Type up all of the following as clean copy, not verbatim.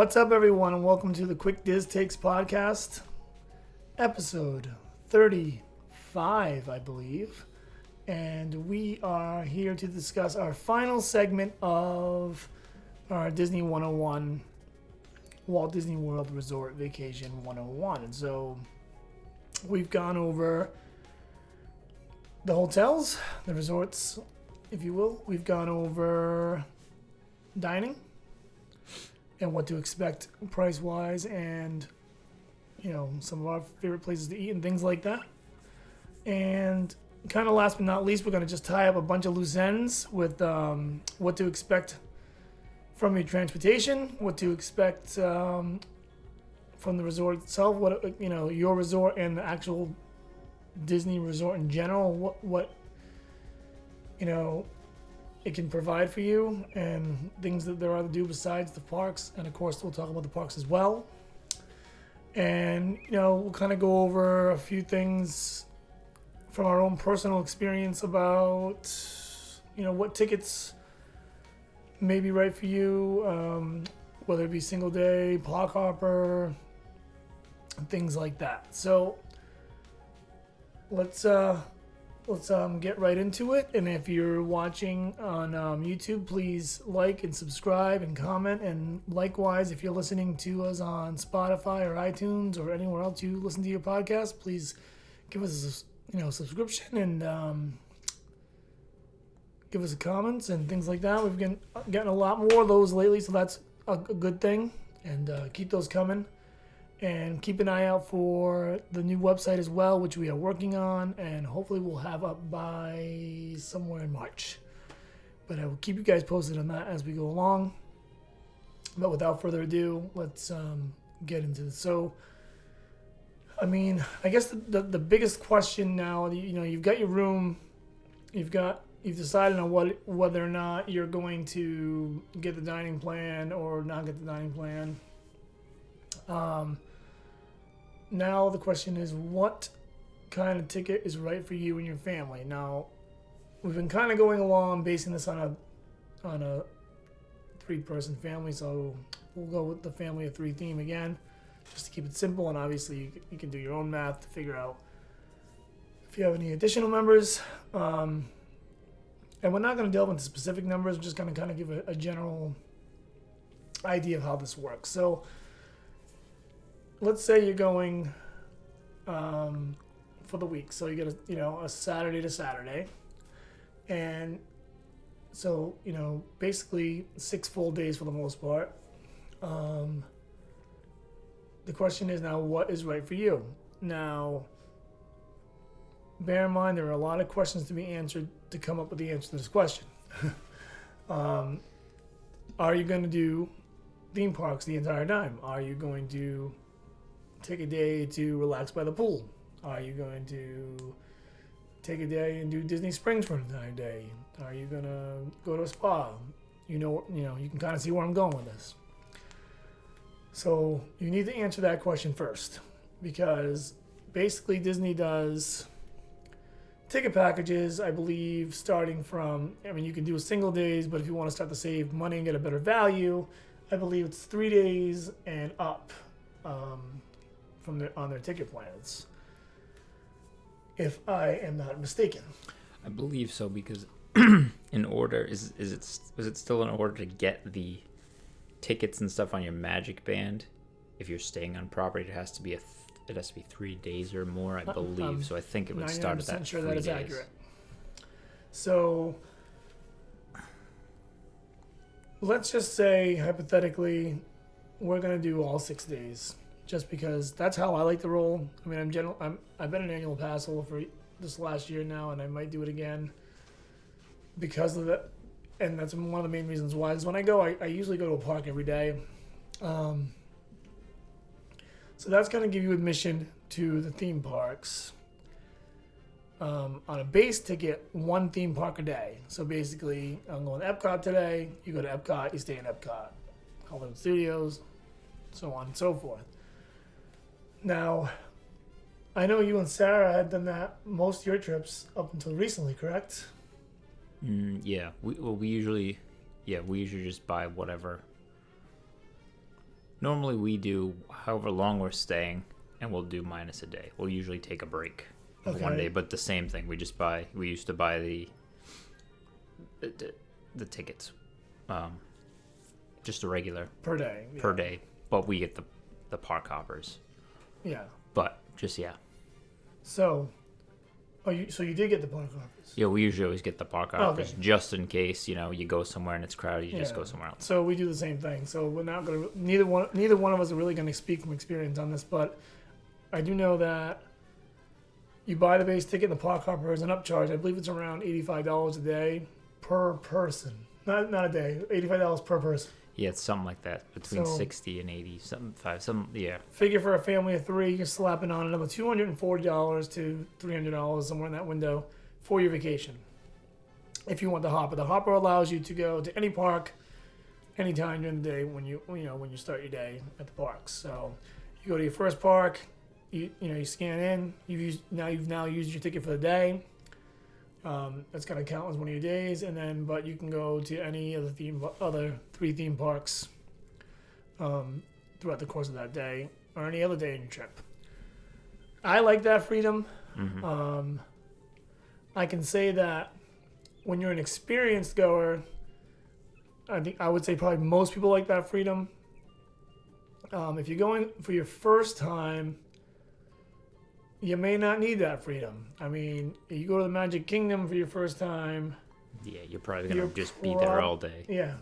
What's up, everyone, and welcome to the Quick Diz Takes podcast, episode 35, I believe. And we are here to discuss our final segment of our Disney 101, Walt Disney World Resort Vacation 101. And so we've gone over the hotels, the resorts, if you will. We've gone over dining and what to expect price-wise, and some of our favorite places to eat and things like that. And kind of last but not least, we're going to just tie up a bunch of loose ends with what to expect from your transportation, what to expect from the resort itself, what your resort and the actual Disney resort in general, what it can provide for you, and things that there are to do besides the parks. And of course, we'll talk about the parks as well. And we'll kind of go over a few things from our own personal experience about what tickets may be right for you, whether it be single day, park hopper, things like that. So let's get right into it. And if you're watching on YouTube, please like and subscribe and comment. And likewise, if you're listening to us on Spotify or iTunes or anywhere else you listen to your podcast, please give us a subscription and give us comments and things like that. We've gotten a lot more of those lately, so that's a good thing. And keep those coming. And keep an eye out for the new website as well, which we are working on, and hopefully we'll have up by somewhere in March. But I will keep you guys posted on that as we go along. But without further ado, let's get into this. So, I guess the biggest question now, you've got your room, you've decided on whether or not you're going to get the dining plan or not get the dining plan. Now the question is, what kind of ticket is right for you and your family? Now, we've been kind of going along basing this on a 3-person family, so we'll go with the family of 3 theme again, just to keep it simple. And obviously, you can do your own math to figure out if you have any additional members. And we're not going to delve into specific numbers. We're just going to kind of give a general idea of how this works. So, let's say you're going for the week, so you get a Saturday to Saturday, and so basically 6 full days for the most part. The question is now, what is right for you? Now, bear in mind there are a lot of questions to be answered to come up with the answer to this question. Are you going to do theme parks the entire time? Are you going to take a day to relax by the pool? Are you going to take a day and do Disney Springs for an entire day? Are you going to go to a spa? You can kind of see where I'm going with this. So you need to answer that question first, because basically Disney does ticket packages, I believe, starting from, you can do a single days, but if you want to start to save money and get a better value, I believe it's 3 days and up on their ticket plans, if I am not mistaken. I believe so, because in order is it still in order to get the tickets and stuff on your Magic Band? If you're staying on property, it has to be 3 days or more, I believe. So I think it would start at that. 99% sure 3 that is days. accurate. So let's just say hypothetically we're gonna do all 6 days, just because that's how I like to roll. I've been an annual pass holder for this last year now, and I might do it again because of that. And that's one of the main reasons why is when I go, I usually go to a park every day. So that's going to give you admission to the theme parks. On a base ticket, 1 theme park a day. So basically, I'm going to Epcot today. You go to Epcot, you stay in Epcot. Hollywood Studios, so on and so forth. Now, I know you and Sarah had done that most of your trips up until recently, correct? Yeah. We usually just buy whatever Normally we do however long we're staying, and we'll do minus a day. We'll usually take a break of 1 day, but the same thing. We used to buy the tickets, just a regular per day. Yeah. per day, but we get the park hoppers. Yeah. But just So, so you did get the park hoppers? Yeah, we usually always get the park hoppers Okay. just in case you go somewhere and it's crowded. You just go somewhere else. So we do the same thing. So we're not gonna neither one of us are really gonna speak from experience on this, but I do know that you buy the base ticket and the park hopper is an upcharge. I believe it's around $85 a day per person. Not a day. $85 per person. Yeah, it's something like that, between So- 60 and 80, yeah. Figure for a family of 3, you're slapping on another $240 to $300 somewhere in that window for your vacation. If you want the hopper, the hopper allows you to go to any park anytime during the day when you start your day at the parks. So you go to your first park, you scan in. You've now used your ticket for the day. That's gonna count as one of your days, but you can go to any of the other 3 theme parks throughout the course of that day or any other day in your trip. I like that freedom. Mm-hmm. I can say that when you're an experienced goer, I would say probably most people like that freedom. If you're going for your first time, you may not need that freedom. I mean, you go to the Magic Kingdom for your first time. Yeah, you're probably going to just be there all day. Yeah.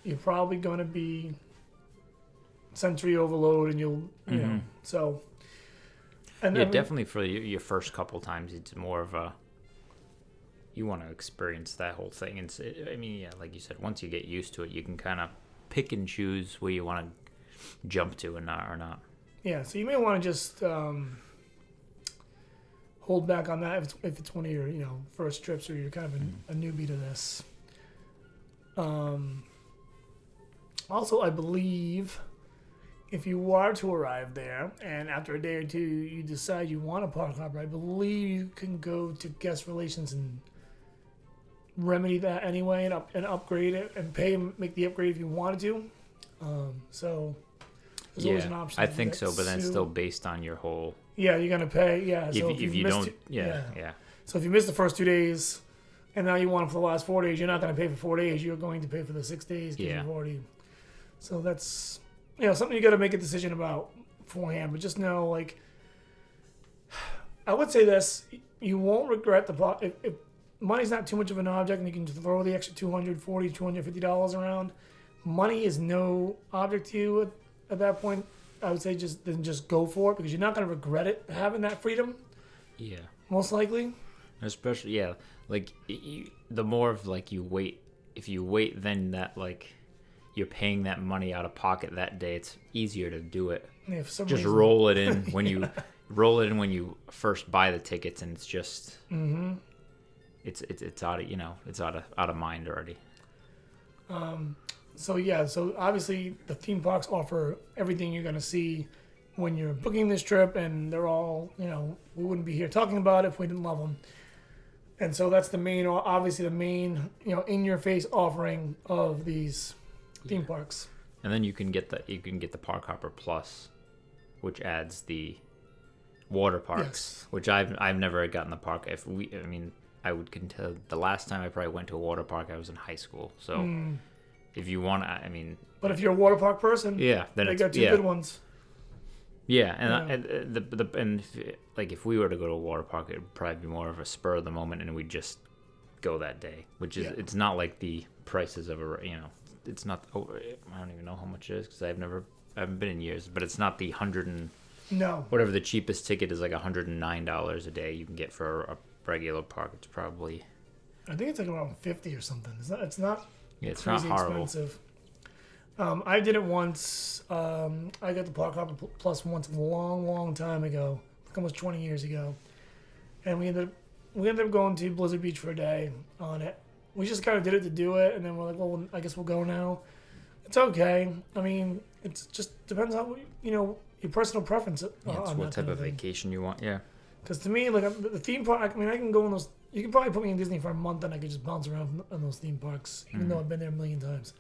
You're probably going to be sensory overload and you'll, you know, so. And yeah, definitely for your first couple times, it's more of you want to experience that whole thing. And I mean, yeah, like you said, once you get used to it, you can kind of pick and choose where you want to jump to and not or not. Yeah, so you may want to just hold back on that if it's one of your first trips or you're kind of a newbie to this. Also, I believe if you are to arrive there and after a day or two you decide you want a park hopper, I believe you can go to guest relations and remedy that anyway and upgrade it and make the upgrade if you wanted to. So there's always an option. I think so, but then it's still based on your whole. Yeah, you're gonna pay. Yeah, so if you don't, So if you miss the first 2 days, and now you want it for the last 4 days, you're not gonna pay for 4 days. You're going to pay for the 6 days. You've already. So that's something you got to make a decision about beforehand. But just know, like, I would say this: you won't regret if money's not too much of an object, and you can throw the extra $250 around. Money is no object to you at that point. I would say just go for it because you're not going to regret it having that freedom. Yeah. Most likely. Especially, like the more of like you wait. If you wait, then that like you're paying that money out of pocket that day. It's easier to do it. Yeah, for some just reason. roll it in when you roll it in when you first buy the tickets, and it's just it's out of it's out of mind already. So obviously the theme parks offer everything you're going to see when you're booking this trip, and they're all, we wouldn't be here talking about it if we didn't love them. And so that's the main in your face offering of these theme parks. And then you can get the Park Hopper Plus, which adds the water parks, which I've never gotten the park. I would contend the last time I probably went to a water park I was in high school. So if you want, but if you're a water park person, then they got 2 good ones. Yeah, and if we were to go to a water park, it would probably be more of a spur of the moment, and we'd just go that day. Which is it's not like the prices of it's not. I don't even know how much it is because I haven't been in years, but it's not the whatever the cheapest ticket is, like $109 a day you can get for a regular park. It's probably, I think it's like around 50 or something. It's not. Yeah, it's crazy not horrible. Expensive. I did it once. I got the Park Hopper Plus once a long time ago, like almost 20 years ago, and we ended up going to Blizzard Beach for a day on it. We just kind of did it to do it, and then we're like, well, I guess we'll go now. It's okay. I mean, it just depends on your personal preference. It's what type of vacation you want. Yeah. Because to me, like the theme park, I can go in those. You can probably put me in Disney for a month, and I could just bounce around on those theme parks, even though I've been there a million times.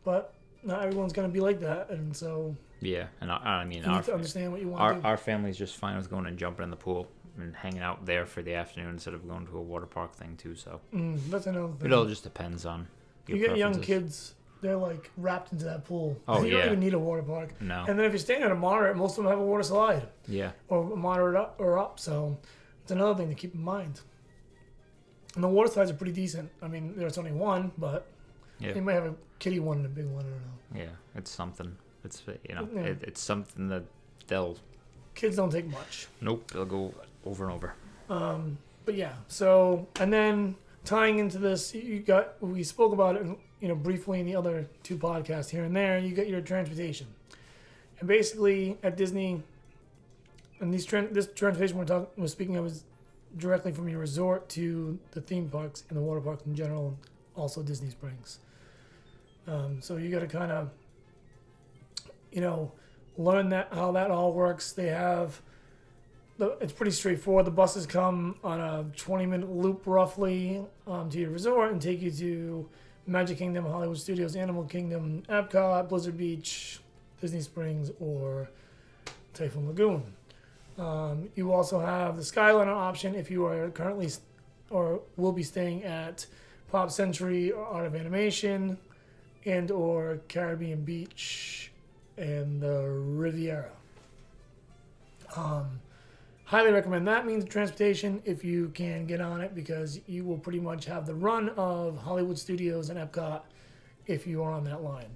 But not everyone's going to be like that, and so Yeah, and I mean, you need to understand what you want to do. our family's just fine with going and jumping in the pool and hanging out there for the afternoon instead of going to a water park thing too. So That's another thing. it all just depends on your You get young preferences. kids, they're like wrapped into that pool. Oh, You don't yeah. even need a water park. No. And then if you're staying at a moderate, most of them have a water slide Yeah. or a moderate up. So it's another thing to keep in mind. And the water slides are pretty decent. I mean, there's only one, but Yeah. you might have a kiddie one and a big one. I don't know. Yeah. It's something. It's Yeah. it's something that they'll Kids don't take much. they'll go over and over. But yeah, so, and then tying into this, we spoke about it, briefly in the other two podcasts here and there. You get your transportation, and basically at Disney, and this transportation we're speaking of is directly from your resort to the theme parks and the water parks in general, and also Disney Springs. So you got to kind of, learn how that all works. They have. It's pretty straightforward. The buses come on a 20-minute loop roughly to your resort and take you to Magic Kingdom, Hollywood Studios, Animal Kingdom, Epcot, Blizzard Beach, Disney Springs, or Typhoon Lagoon. You also have the Skyliner option if you are currently or will be staying at Pop Century or Art of Animation and or Caribbean Beach and the Riviera. Highly recommend that means of transportation if you can get on it, because you will pretty much have the run of Hollywood Studios and Epcot if you are on that line.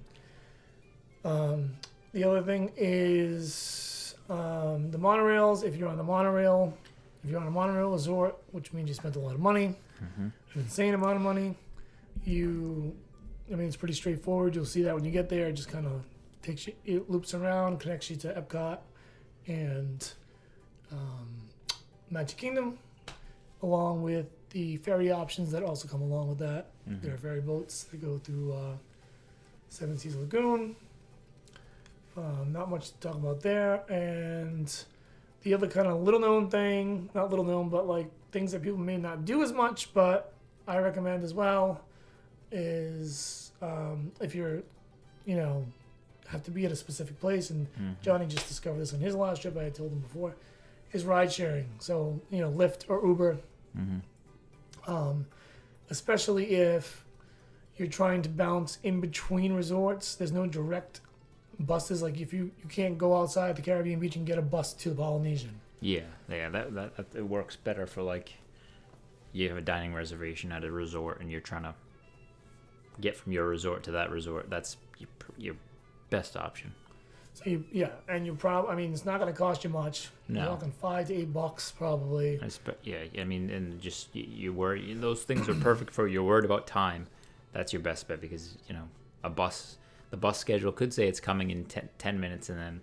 The other thing is the monorails. If you're on a monorail resort, which means you spent a lot of money, an insane amount of money, it's pretty straightforward. You'll see that when you get there. It just kind of it loops around, connects you to Epcot and Magic Kingdom, along with the ferry options that also come along with that. There are ferry boats that go through Seven Seas Lagoon. Not much to talk about there. And the other kind of little known thing, not little known, but like things that people may not do as much, but I recommend as well, is if you're, have to be at a specific place, and Johnny just discovered this on his last trip, I had told him before, is ride sharing. So, Lyft or Uber. Especially if you're trying to bounce in between resorts. There's no direct buses. Like if you can't go outside the Caribbean beach and get a bus to the Polynesian. Yeah, that it works better for like you have a dining reservation at a resort and you're trying to get from your resort to that resort. That's your best option. So it's not going to cost you much. No. You're talking $5 to $8 probably. And just you worry. Those things are perfect for you're worried about time. That's your best bet, because the bus schedule could say it's coming in 10 minutes and then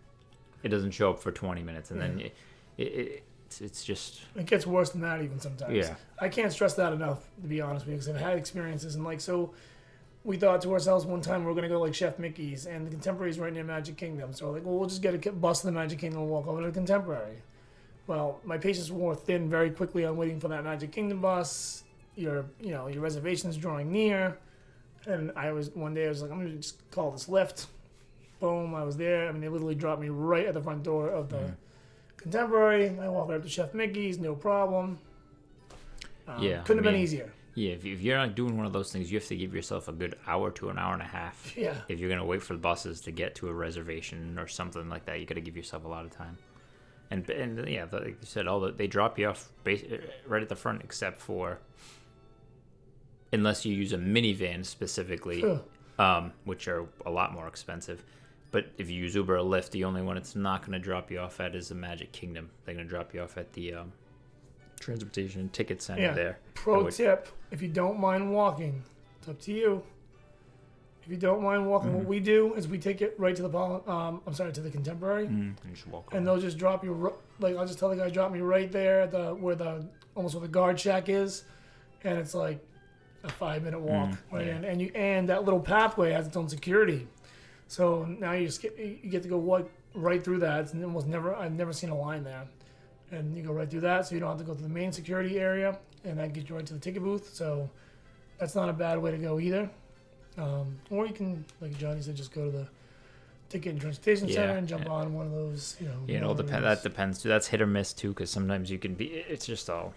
it doesn't show up for 20 minutes and then it's just. It gets worse than that even sometimes. Yeah. I can't stress that enough, to be honest with you, because I've had experiences and so. We thought to ourselves one time we were going to go like Chef Mickey's, and the Contemporary's right near Magic Kingdom. So we're like, well, we'll just get a bus to the Magic Kingdom and walk over to the Contemporary. Well, my patience wore thin very quickly on waiting for that Magic Kingdom bus. Your reservation's drawing near. And one day I was like, I'm going to just call this Lyft. Boom, I was there. They literally dropped me right at the front door of the Contemporary. I walked right up to Chef Mickey's, no problem. Couldn't have been easier. Yeah, if you're not doing one of those things, you have to give yourself a good hour to an hour and a half. Yeah. If you're going to wait for the buses to get to a reservation or something like that, you got to give yourself a lot of time. And yeah, like you said, they drop you off right at the front, except for unless you use a minivan specifically, which are a lot more expensive. But if you use Uber or Lyft, the only one it's not going to drop you off at is the Magic Kingdom. They're going to drop you off at the transportation and ticket center there. Pro tip, if you don't mind walking, it's up to you. If you don't mind walking, what we do is we take it right to to the Contemporary. And just walk and they'll just drop you, I'll just tell the guy, drop me right there at where the guard shack is, and it's like a 5-minute walk in. And that little pathway has its own security. So now you get to go right through that. It's I've never seen a line there. And you go right through that, so you don't have to go to the main security area, and that gets you right to the ticket booth. So that's not a bad way to go either. Or you can, like Johnny said, just go to the ticket and transportation center and jump on one of those. That depends too. That's hit or miss too, because sometimes you can be. It's just all.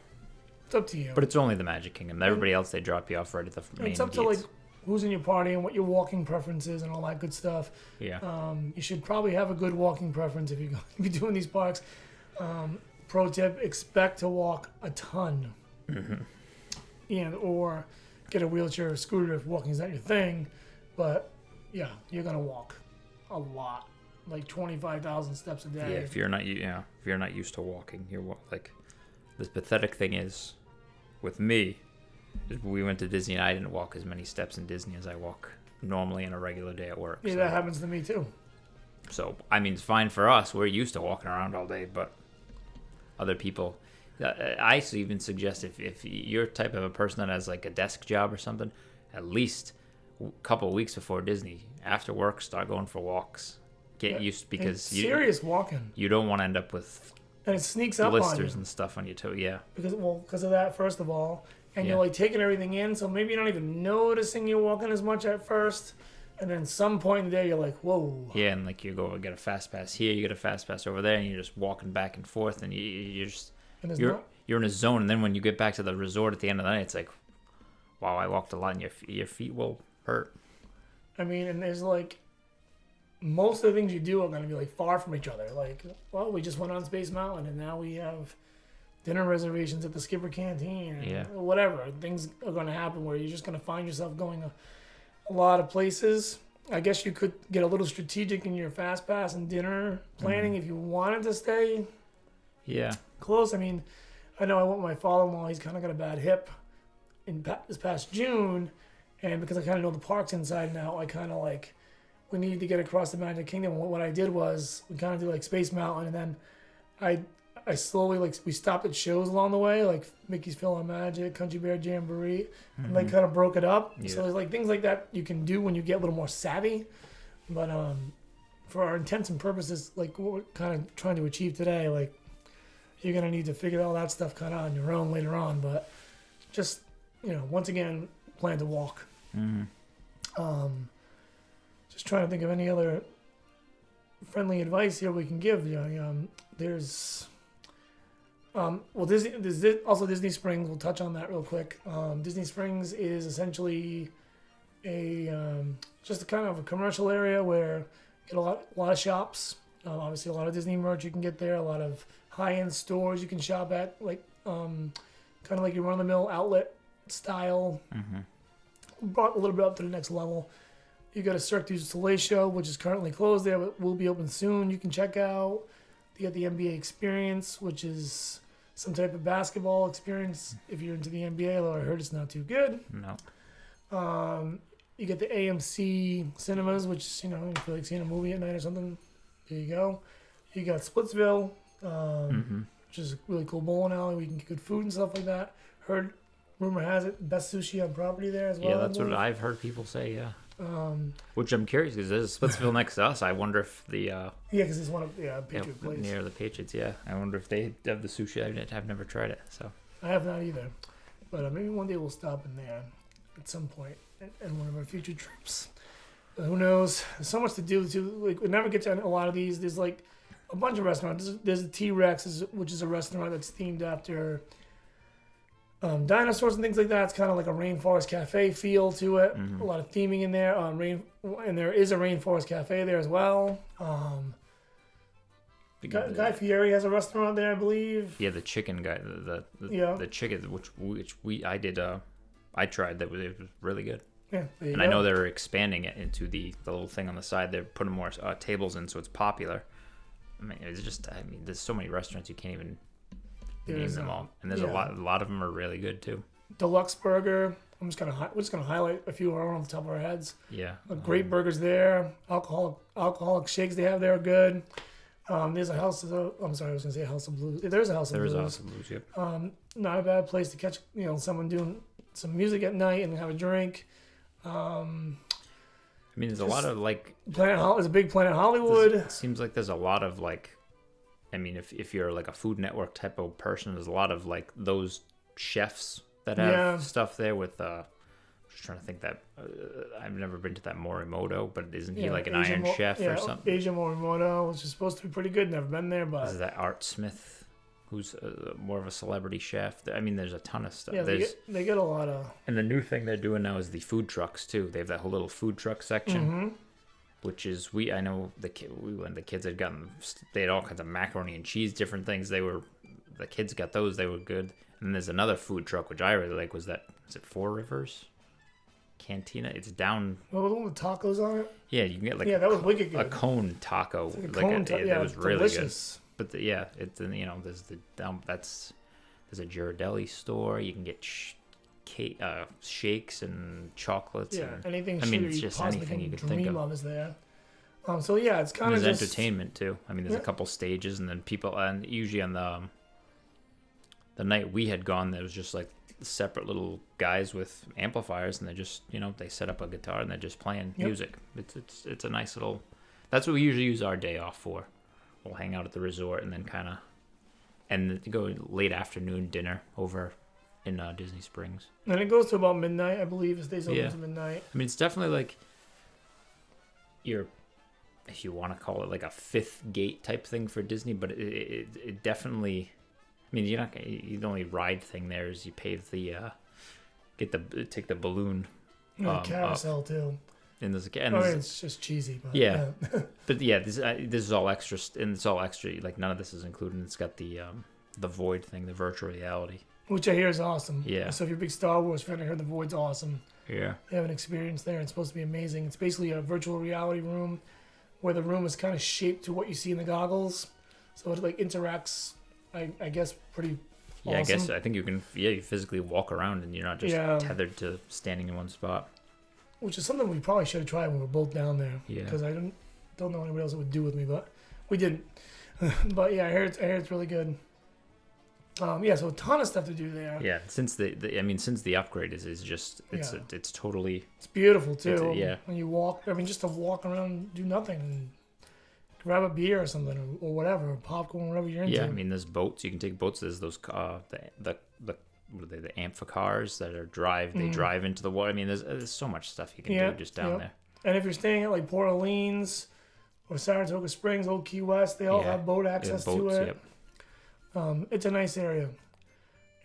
It's up to you. But it's only the Magic Kingdom. Everybody else, they drop you off right at the main It's up gates. to like who's in your party and what your walking preference is and all that good stuff. Yeah. You should probably have a good walking preference if you're doing these parks. Pro tip: expect to walk a ton, or get a wheelchair or scooter if walking is not your thing. But yeah, you're gonna walk a lot, like 25,000 steps a day. Yeah, if you're not used to walking, like the pathetic thing is, with me, we went to Disney and I didn't walk as many steps in Disney as I walk normally in a regular day at work. Yeah, that happens to me too. So I mean, it's fine for us. We're used to walking around all day, but other people. I even suggest if you're type of a person that has like a desk job or something, at least a couple of weeks before Disney, after work, start going for walks. Get used, because serious walking. You don't want to end up with and it sneaks up on you. Blisters and stuff on your toe. Yeah. Because of that, first of all, and you're like taking everything in, so maybe you're not even noticing you're walking as much at first, and then some point in the day you're like, whoa. Yeah, and like you go get a fast pass here, you get a fast pass over there, and you're just walking back and forth, and you're in a zone. And then when you get back to the resort at the end of the night, it's like, wow, I walked a lot, and your feet will hurt. I mean, and there's like, most of the things you do are going to be like far from each other. Like, well, we just went on Space Mountain, and now we have dinner reservations at the Skipper Canteen, or whatever. Things are going to happen where you're just going to find yourself going a lot of places. I guess you could get a little strategic in your fast pass and dinner planning if you wanted to stay close. I mean, I know I went with my father-in-law. He's kind of got a bad hip in this past June, and because I kind of know the parks inside now, I kind of like, we needed to get across the Magic Kingdom. What I did was we kind of did like Space Mountain, and then I slowly, like, we stopped at shows along the way, like Mickey's PhilharMagic, Country Bear Jamboree, and like kind of broke it up. Yeah. So there's like things like that you can do when you get a little more savvy. But for our intents and purposes, like what we're kind of trying to achieve today, like you're gonna need to figure all that stuff kind of on your own later on. But just once again, plan to walk. Just trying to think of any other friendly advice here we can give. There's Disney Springs. We'll touch on that real quick. Disney Springs is essentially just a kind of a commercial area where you get a lot of shops. Obviously, a lot of Disney merch you can get there. A lot of high-end stores you can shop at, like kind of like your run-of-the-mill outlet style. Brought a little bit up to the next level. You got a Cirque du Soleil show, which is currently closed there, but will be open soon. You can check out. You got the NBA Experience, which is some type of basketball experience if you're into the NBA, although I heard it's not too good. No. You get the AMC cinemas, which is, if you feel like seeing a movie at night or something, there you go. You got Splitsville, which is a really cool bowling alley where you can get good food and stuff like that. Rumor has it, best sushi on property there as well. Yeah, that's what I've heard people say, yeah. Which I'm curious, because there's Splitsville next to us. I wonder if the because it's one of Patriot Place near the Patriots. Yeah, I wonder if they have the sushi. I've never tried it, so I have not either. But maybe one day we'll stop in there at some point in one of our future trips. But who knows? There's so much to do. Like we never get to a lot of these. There's like a bunch of restaurants. There's a T-Rex, which is a restaurant that's themed after dinosaurs and things like that. It's kind of like a rainforest cafe feel to it. A lot of theming in there. And there is a rainforest cafe there as well. Guy Fieri has a restaurant there, I believe. Yeah, the chicken guy, the chicken, which I tried. It was really good. Yeah, and I know they're expanding it into the little thing on the side. They're putting more tables in, so it's popular. I mean, there's so many restaurants you can't even name them all, and there's a lot of them are really good too. Deluxe Burger. We're just gonna highlight a few off the top of our heads. Yeah, great burgers there. Alcoholic shakes they have there are good. There's a House of Blues. There's a House of Blues. Yep. Not a bad place to catch someone doing some music at night and have a drink. I mean, there's a lot of like there's a big Planet Hollywood. It seems like there's a lot of like. I mean, if you're like a Food Network type of person, there's a lot of like those chefs that have stuff there with. I'm Just trying to think that I've never been to that Morimoto, but isn't he Yeah, like an Asia Iron Chef or something? Asia Morimoto, which is supposed to be pretty good. Never been there, but Is that Art Smith, who's more of a celebrity chef? I mean, there's a ton of stuff. yeah, they get a lot of. And the new thing they're doing now is the food trucks too. They have that whole little food truck section, Mm-hmm. which is I know the kids had gotten, they had all kinds of macaroni and cheese, different things. The kids got those. They were good. And then there's another food truck which I really like. Is it Four Rivers Cantina? It's down. Well, the one with tacos on it. Yeah, you can get like that was wicked good. a cone taco. It's like a cone taco. Yeah, that was really delicious. good. But it's there's a Ghirardelli store. You can get shakes and chocolates. Yeah, and, anything. I mean, sweet it's you just possibly anything you can could think dream of. is there. So yeah, it's kind of There's just entertainment too. I mean, there's a couple stages, and then people, and usually on the night we had gone, there was just like separate little guys with amplifiers, and they just they set up a guitar and they're just playing music. It's a nice little. That's what we usually use our day off for. We'll hang out at the resort and then go late afternoon dinner over in Disney Springs. And it goes to about midnight, I believe. It stays open to midnight. I mean, it's definitely like if you want to call it like a fifth gate type thing for Disney, but it definitely. I mean, the only ride thing there is you pay take the balloon. Carousel up. too. And it's just cheesy. But yeah. But yeah, this is all extra, and it's all extra. Like none of this is included. It's got the Void thing, the virtual reality, which I hear is awesome. Yeah. So if you're a big Star Wars fan, I heard the Void's awesome. Yeah. They have an experience there. It's supposed to be amazing. It's basically a virtual reality room where the room is kind of shaped to what you see in the goggles, so it like interacts. I guess pretty. Yeah, awesome. I think you can. Yeah, you physically walk around and you're not just tethered to standing in one spot. Which is something we probably should have tried when we were both down there. Yeah. Because I don't know anybody else that would do with me, but we didn't. But yeah, I heard it's really good. So a ton of stuff to do there. Yeah, since the upgrade is just it's totally. It's beautiful too. Yeah. When you walk, just to walk around, do nothing, and grab a beer or something or whatever, or popcorn, whatever you're into. Yeah, I mean, there's boats. You can take boats. There's those the amphicars that are they drive into the water. I mean, there's so much stuff you can do just down there. And if you're staying at like Port Orleans or Saratoga Springs, Old Key West, they all have boat access to it. Yep. It's a nice area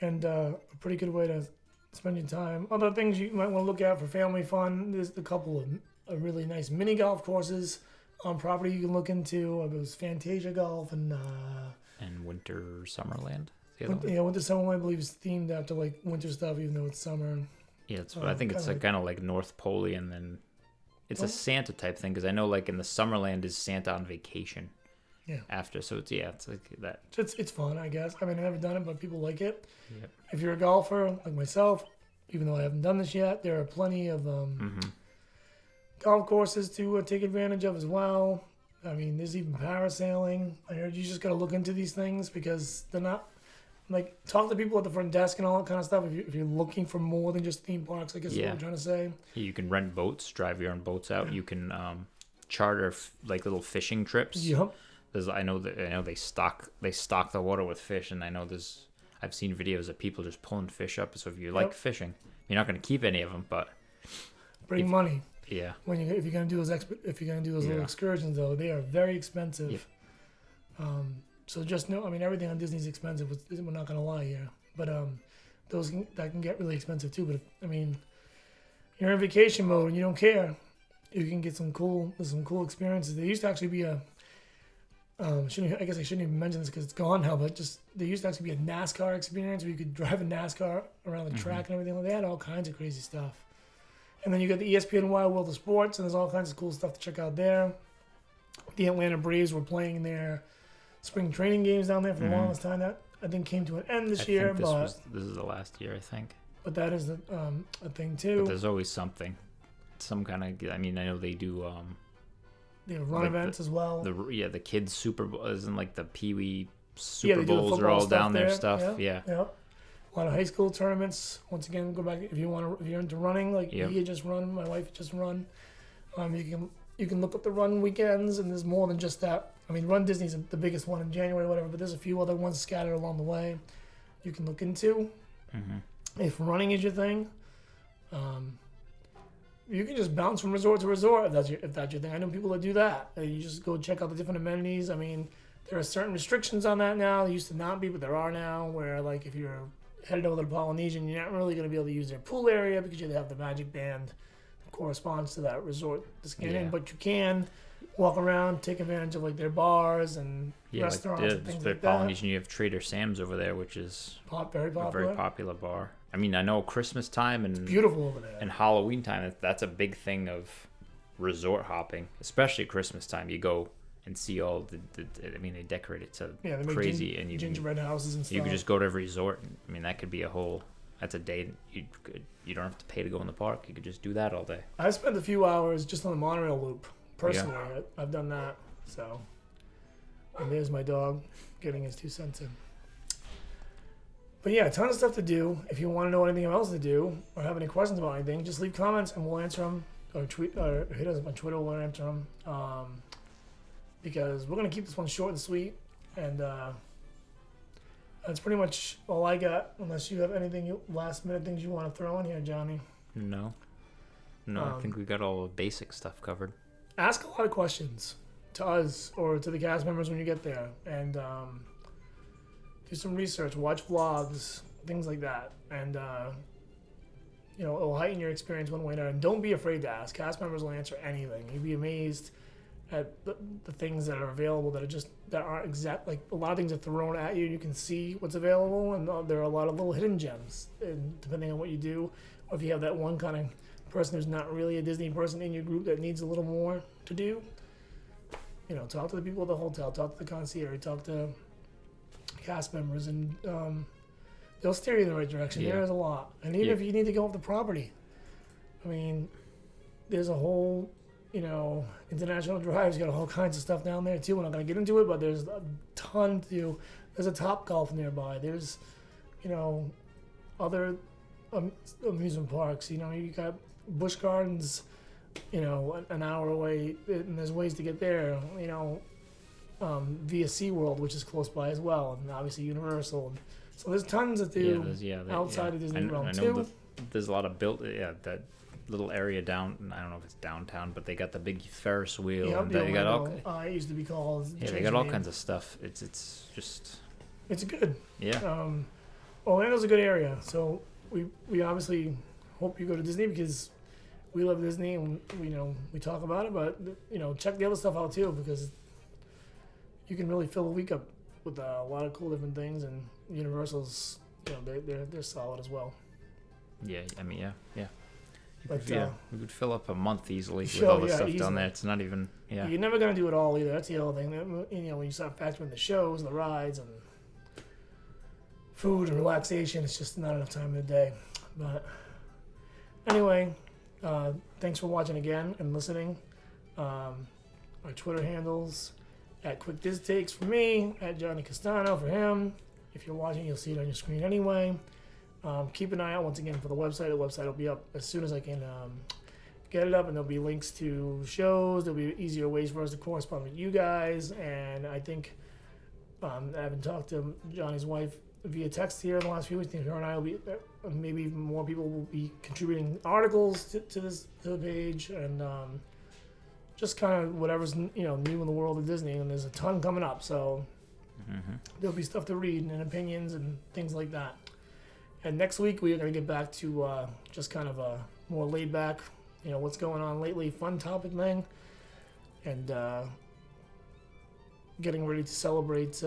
and a pretty good way to spend your time. Other things you might want to look at for family fun, there's a couple of really nice mini golf courses on property you can look into. There's Fantasia Golf and Winter Summerland. Winter Summerland, I believe, is themed after like winter stuff, even though it's summer. Yeah, I think it's kind of like North Pole, and then it's a Santa type thing, because I know like in the Summerland is Santa on vacation. Yeah. After, so it's like that. It's fun, I guess. I mean, I've never done it, but people like it. Yep. If you're a golfer like myself, even though I haven't done this yet, there are plenty of golf courses to take advantage of as well. I mean, there's even parasailing. I heard you just got to look into these things because they're not, like, talk to people at the front desk and all that kind of stuff. If you're looking for more than just theme parks, I guess is what I'm trying to say. You can rent boats, drive your own boats out. Yeah. You can charter like little fishing trips. Yep. I know they stock the water with fish, and I've seen videos of people just pulling fish up. So if you like fishing, you're not going to keep any of them, but bring money. Yeah. If you're gonna do those little excursions, though, they are very expensive. Yep. So just know, I mean, everything on Disney's expensive. We're not gonna lie here, but that can get really expensive too. But you're in vacation mode and you don't care, you can get some cool experiences. There used to actually be I guess I shouldn't even mention this because it's gone now, but there used to actually be a NASCAR experience where you could drive a NASCAR around the track and everything. They had all kinds of crazy stuff. And then you got the ESPN Wild World of Sports, and there's all kinds of cool stuff to check out there. The Atlanta Braves were playing their spring training games down there for the longest time. That I think came to an end this year. This is the last year, I think. But that is a thing too. But there's always something, some kind of. I mean, I know they do. They have run events as well. The kids Super Bowl, isn't like the Pee Wee Super Bowls are all down there. Stuff. Yeah. A lot of high school tournaments. Once again, go back if you're into running, like you just run. My wife just run. You can look up the run weekends, and there's more than just that. I mean, Run Disney's the biggest one in January, or whatever. But there's a few other ones scattered along the way. You can look into if running is your thing. you can just bounce from resort to resort if that's your thing. I know people that do that. You just go check out the different amenities. I mean, there are certain restrictions on that now. There used to not be, but there are now. Where like if you're headed over to the Polynesian, you're not really going to be able to use their pool area because you have the magic band that corresponds to that resort to scan in. But you can walk around, take advantage of like their bars and restaurants and things like that. Polynesian, you have Trader Sam's over there, which is very popular. A very popular bar. I mean, I know Christmas time and it's beautiful over there, and Halloween time. That's a big thing of resort hopping, especially Christmas time. You go and see all I mean, they decorate it so they crazy, and gingerbread houses and stuff. You could just go to every resort. I mean, that could be that's a day. You don't have to pay to go in the park. You could just do that all day. I spent a few hours just on the monorail loop. Personally, I've done that. So, and there's my dog getting his 2 cents in. But yeah, a ton of stuff to do. If you want to know anything else to do or have any questions about anything, just leave comments and we'll answer them. Or tweet or hit us up on Twitter. We'll answer them. Because we're gonna keep this one short and sweet, and that's pretty much all I got. Unless you have anything last minute things you want to throw in here, Johnny. No, I think we got all the basic stuff covered. Ask a lot of questions to us or to the cast members when you get there, and do some research, watch vlogs, things like that, and it'll heighten your experience one way or another. And don't be afraid to ask. Cast members will answer anything. You'd be amazed at the things that are available that aren't exact. Like a lot of things are thrown at you. You can see what's available, and there are a lot of little hidden gems. And depending on what you do, or if you have that one kind of person who's not really a Disney person in your group that needs a little more to do, talk to the people at the hotel, talk to the concierge, talk to cast members, and they'll steer you in the right direction. Yeah. There's a lot. And even if you need to go off the property, I mean, there's a whole, international drives, got all kinds of stuff down there too. We're not going to get into it, but there's a ton to do. There's a Top Golf nearby. There's, other amusement parks. You got Busch Gardens, an hour away, and there's ways to get there, via SeaWorld, which is close by as well, and obviously Universal. So there's tons to do outside of Disney World too. There's a lot of that little area down. I don't know if it's downtown, but they got the big Ferris wheel. Yep, and they got all. It used to be called. Yeah, they got all kinds of stuff. It's good. Yeah. Orlando's a good area, so we obviously hope you go to Disney because we love Disney and we talk about it, but check the other stuff out too because you can really fill a week up with a lot of cool different things, and Universal's they're solid as well. Yeah, I mean, yeah. But, we could fill up a month easily with all the stuff down there. It's not even, You're never going to do it all either. That's the other thing. When you start factoring the shows, the rides, and food and relaxation, it's just not enough time in the day. But anyway, thanks for watching again and listening. Our Twitter handles at Quick Diz Takes for me, at Johnny Castano for him. If you're watching, you'll see it on your screen anyway. Keep an eye out once again for the website. The website will be up as soon as I can get it up, and there'll be links to shows. There'll be easier ways for us to correspond with you guys. And I think I haven't talked to Johnny's wife via text here in the last few weeks. Her and I will be, maybe even more people will be contributing articles to the page, and just kind of whatever's new in the world of Disney. And there's a ton coming up, so there'll be stuff to read and opinions and things like that. And next week we are going to get back to just kind of a more laid back, what's going on lately, fun topic thing, and getting ready to celebrate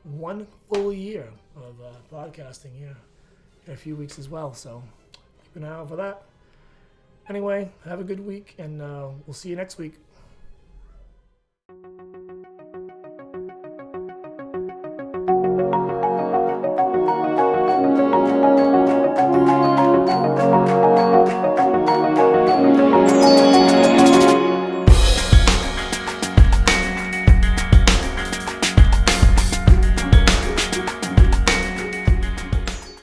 1 full year of podcasting here in a few weeks as well. So keep an eye out for that. Anyway, have a good week, and we'll see you next week.